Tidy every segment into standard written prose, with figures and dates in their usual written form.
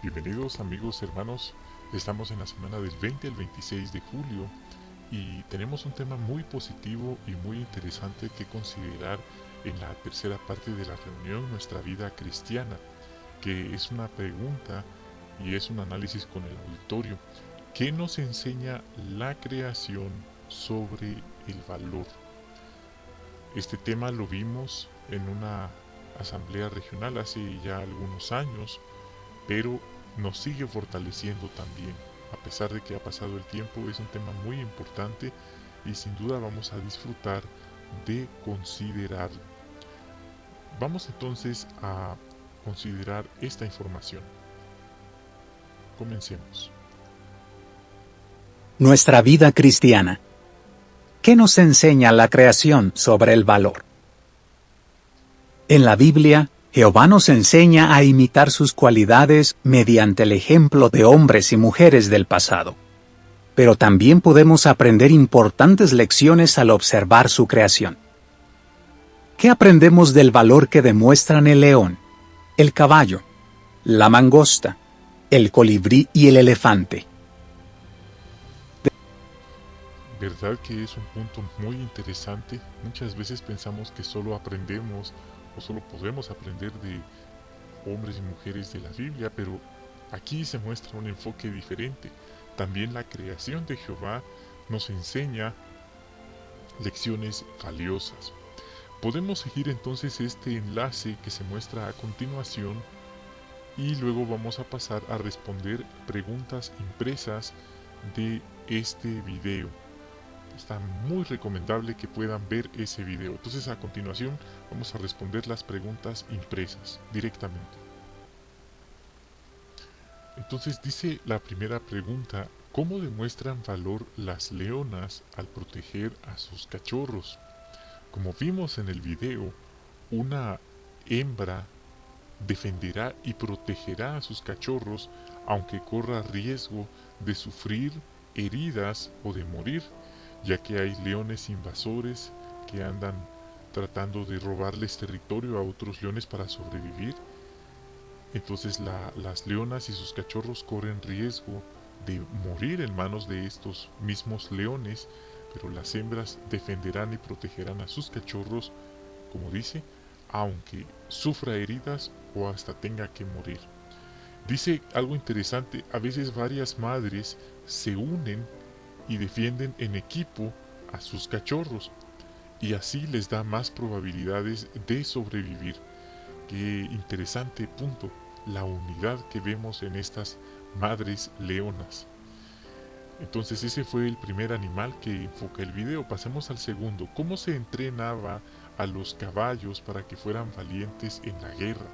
Bienvenidos amigos, hermanos. Estamos en la semana del 20 al 26 de julio y tenemos un tema muy positivo y muy interesante que considerar en la tercera parte de la reunión, nuestra vida cristiana, que es una pregunta y es un análisis con el auditorio. ¿Qué nos enseña la creación sobre el valor? Este tema lo vimos en una asamblea regional hace ya algunos años, pero nos sigue fortaleciendo también. A pesar de que ha pasado el tiempo, es un tema muy importante y sin duda vamos a disfrutar de considerarlo. Vamos entonces a considerar esta información. Comencemos. Nuestra vida cristiana. ¿Qué nos enseña la creación sobre el valor? En la Biblia, Jehová nos enseña a imitar sus cualidades mediante el ejemplo de hombres y mujeres del pasado. Pero también podemos aprender importantes lecciones al observar su creación. ¿Qué aprendemos del valor que demuestran el león, el caballo, la mangosta, el colibrí y el elefante? ¿Verdad que es un punto muy interesante? Muchas veces pensamos que solo aprendemos o solo podemos aprender de hombres y mujeres de la Biblia, pero aquí se muestra un enfoque diferente. También la creación de Jehová nos enseña lecciones valiosas. Podemos seguir entonces este enlace que se muestra a continuación y luego vamos a pasar a responder preguntas impresas de este video. Está muy recomendable que puedan ver ese video. Entonces a continuación vamos a responder las preguntas impresas directamente. Entonces dice la primera pregunta: ¿cómo demuestran valor las leonas al proteger a sus cachorros? Como vimos en el video, una hembra defenderá y protegerá a sus cachorros aunque corra riesgo de sufrir heridas o de morir, ya que hay leones invasores que andan tratando de robarles territorio a otros leones para sobrevivir. Entonces las leonas y sus cachorros corren riesgo de morir en manos de estos mismos leones, pero las hembras defenderán y protegerán a sus cachorros, como dice, aunque sufra heridas o hasta tenga que morir. Dice algo interesante: a veces varias madres se unen y defienden en equipo a sus cachorros y así les da más probabilidades de sobrevivir. Qué interesante punto, la unidad que vemos en estas madres leonas. Entonces ese fue el primer animal que enfoca el video. Pasemos al segundo: ¿cómo se entrenaba a los caballos para que fueran valientes en la guerra?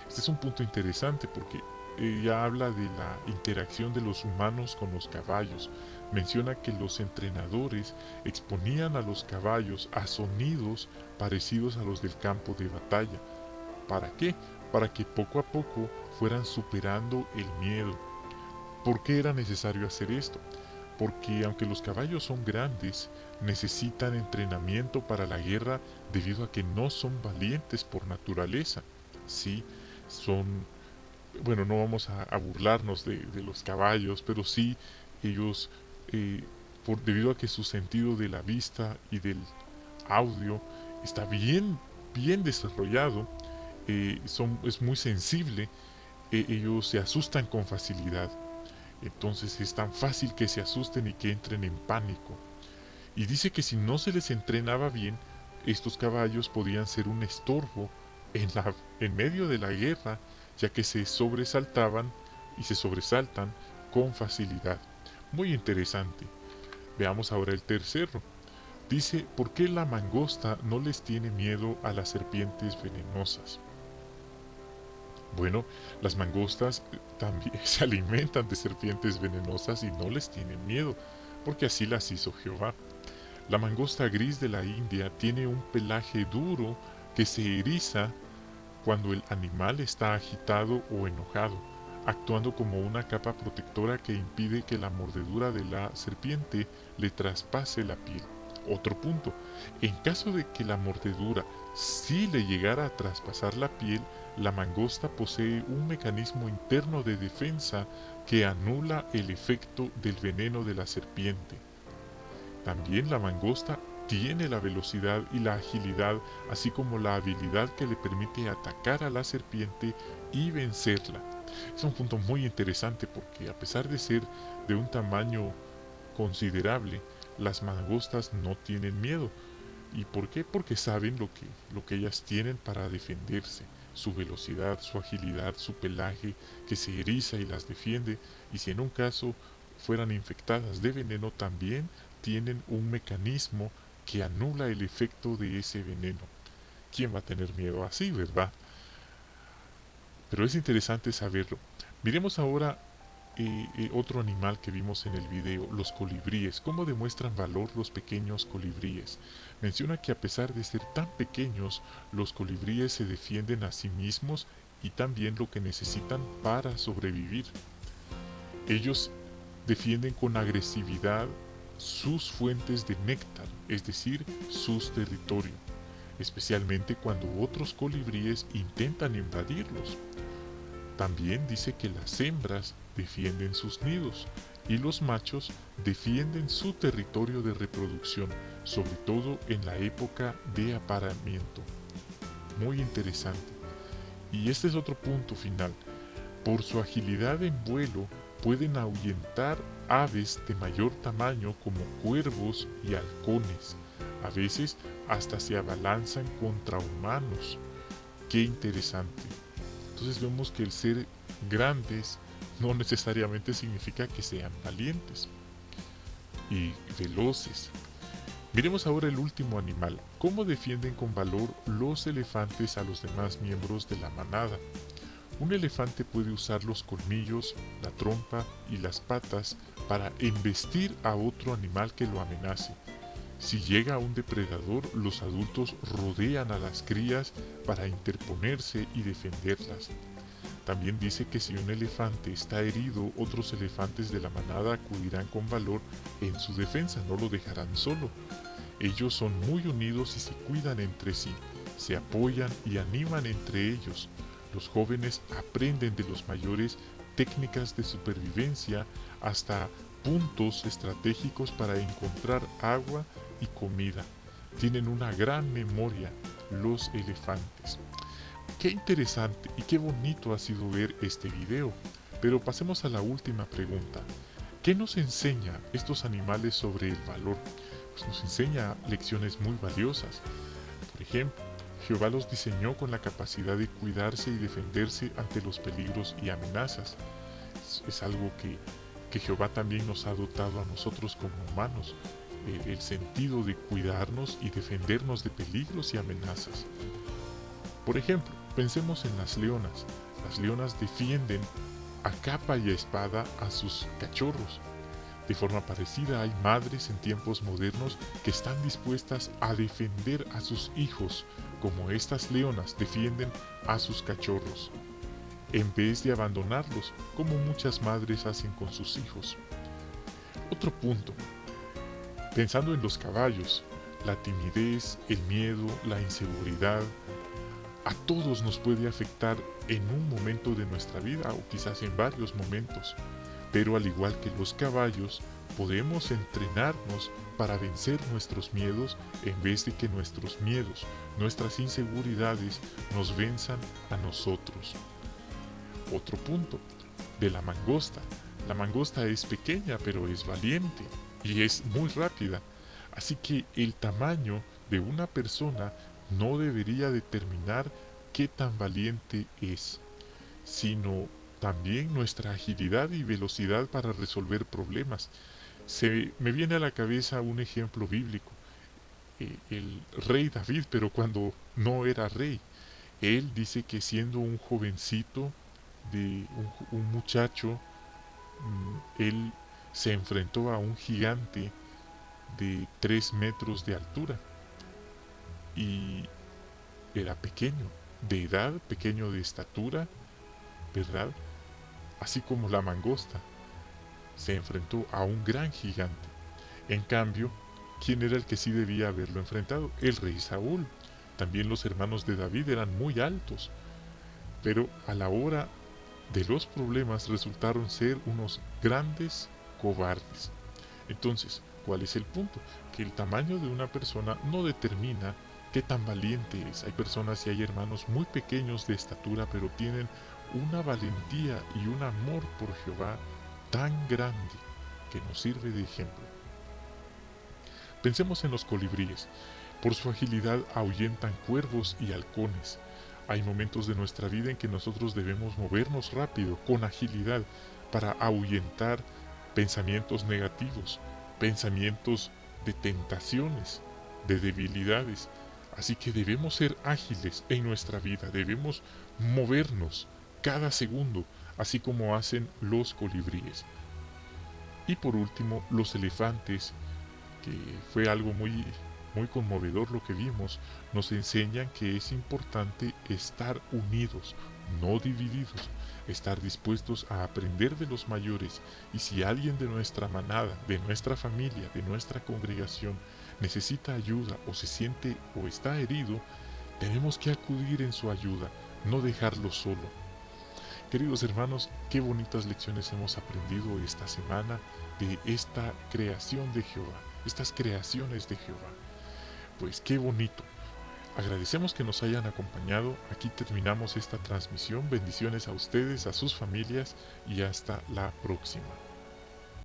Este es un punto interesante porque ella habla de la interacción de los humanos con los caballos. Menciona que los entrenadores exponían a los caballos a sonidos parecidos a los del campo de batalla. ¿Para qué? Para que poco a poco fueran superando el miedo. ¿Por qué era necesario hacer esto? Porque aunque los caballos son grandes, necesitan entrenamiento para la guerra debido a que no son valientes por naturaleza. Sí, son, bueno, no vamos a burlarnos de los caballos, pero sí ellos, debido a que su sentido de la vista y del audio está bien desarrollado, es muy sensible, ellos se asustan con facilidad. Entonces es tan fácil que se asusten y que entren en pánico. Y dice que si no se les entrenaba bien, estos caballos podían ser un estorbo en medio de la guerra, ya que se sobresaltaban y se sobresaltan con facilidad. Muy interesante. Veamos ahora el tercero. Dice: ¿por qué la mangosta no les tiene miedo a las serpientes venenosas? Bueno, las mangostas también se alimentan de serpientes venenosas y no les tienen miedo, porque así las hizo Jehová. La mangosta gris de la India tiene un pelaje duro que se eriza cuando el animal está agitado o enojado, actuando como una capa protectora que impide que la mordedura de la serpiente le traspase la piel. Otro punto, en caso de que la mordedura sí le llegara a traspasar la piel, la mangosta posee un mecanismo interno de defensa que anula el efecto del veneno de la serpiente. También la mangosta tiene la velocidad y la agilidad, así como la habilidad que le permite atacar a la serpiente y vencerla. Es un punto muy interesante porque a pesar de ser de un tamaño considerable, las mangostas no tienen miedo. ¿Y por qué? Porque saben lo que ellas tienen para defenderse. Su velocidad, su agilidad, su pelaje que se eriza y las defiende. Y si en un caso fueran infectadas de veneno, también tienen un mecanismo que anula el efecto de ese veneno. ¿Quién va a tener miedo así, verdad? Pero es interesante saberlo. Miremos ahora otro animal que vimos en el video, los colibríes. ¿Cómo demuestran valor los pequeños colibríes? Menciona que a pesar de ser tan pequeños, los colibríes se defienden a sí mismos y también lo que necesitan para sobrevivir. Ellos defienden con agresividad sus fuentes de néctar, es decir, sus territorios, especialmente cuando otros colibríes intentan invadirlos. También dice que las hembras defienden sus nidos y los machos defienden su territorio de reproducción, sobre todo en la época de apareamiento. Muy interesante. Y este es otro punto final. Por su agilidad en vuelo, pueden ahuyentar aves de mayor tamaño como cuervos y halcones. A veces hasta se abalanzan contra humanos. Qué interesante. Entonces vemos que el ser grandes no necesariamente significa que sean valientes y veloces. Miremos ahora el último animal. ¿Cómo defienden con valor los elefantes a los demás miembros de la manada? Un elefante puede usar los colmillos, la trompa y las patas para embestir a otro animal que lo amenace. Si llega a un depredador, los adultos rodean a las crías para interponerse y defenderlas. También dice que si un elefante está herido, otros elefantes de la manada acudirán con valor en su defensa, no lo dejarán solo. Ellos son muy unidos y se cuidan entre sí, se apoyan y animan entre ellos. Los jóvenes aprenden de los mayores técnicas de supervivencia hasta puntos estratégicos para encontrar agua y comida. Tienen una gran memoria los elefantes. Qué interesante y qué bonito ha sido ver este video. Pero pasemos a la última pregunta. ¿Qué nos enseña estos animales sobre el valor? Pues nos enseña lecciones muy valiosas. Por ejemplo, Jehová los diseñó con la capacidad de cuidarse y defenderse ante los peligros y amenazas. Es algo que Jehová también nos ha dotado a nosotros como humanos, el sentido de cuidarnos y defendernos de peligros y amenazas. Por ejemplo, pensemos en las leonas. Las leonas defienden a capa y a espada a sus cachorros. De forma parecida hay madres en tiempos modernos que están dispuestas a defender a sus hijos, como estas leonas defienden a sus cachorros, en vez de abandonarlos, como muchas madres hacen con sus hijos. Otro punto. Pensando en los caballos, la timidez, el miedo, la inseguridad, a todos nos puede afectar en un momento de nuestra vida o quizás en varios momentos. Pero al igual que los caballos, podemos entrenarnos para vencer nuestros miedos en vez de que nuestros miedos, nuestras inseguridades nos venzan a nosotros. Otro punto, de la mangosta. La mangosta es pequeña pero es valiente y es muy rápida. Así que el tamaño de una persona no debería determinar qué tan valiente es, sino también nuestra agilidad y velocidad para resolver problemas. Se me viene a la cabeza un ejemplo bíblico, el rey David, pero cuando no era rey. Él dice que siendo un jovencito, un muchacho, él se enfrentó a un gigante de 3 metros de altura y era pequeño, de edad, pequeño de estatura, ¿verdad? Así como la mangosta se enfrentó a un gran gigante. En cambio, ¿quién era el que sí debía haberlo enfrentado? El rey Saúl. También los hermanos de David eran muy altos, pero a la hora de los problemas resultaron ser unos grandes cobardes. Entonces, ¿cuál es el punto? Que el tamaño de una persona no determina qué tan valiente es. Hay personas y hay hermanos muy pequeños de estatura, pero tienen una valentía y un amor por Jehová tan grande que nos sirve de ejemplo. Pensemos en los colibríes. Por su agilidad ahuyentan cuervos y halcones. Hay momentos de nuestra vida en que nosotros debemos movernos rápido, con agilidad, para ahuyentar pensamientos negativos, pensamientos de tentaciones, de debilidades. Así que debemos ser ágiles en nuestra vida, debemos movernos cada segundo, así como hacen los colibríes. Y por último, los elefantes, que fue algo muy conmovedor lo que vimos, nos enseñan que es importante estar unidos, no divididos, estar dispuestos a aprender de los mayores, y si alguien de nuestra manada, de nuestra familia, de nuestra congregación necesita ayuda o se siente o está herido, tenemos que acudir en su ayuda, no dejarlo solo. Queridos hermanos, qué bonitas lecciones hemos aprendido esta semana de esta creación de Jehová, estas creaciones de Jehová. Pues qué bonito. Agradecemos que nos hayan acompañado. Aquí terminamos esta transmisión. Bendiciones a ustedes, a sus familias y hasta la próxima.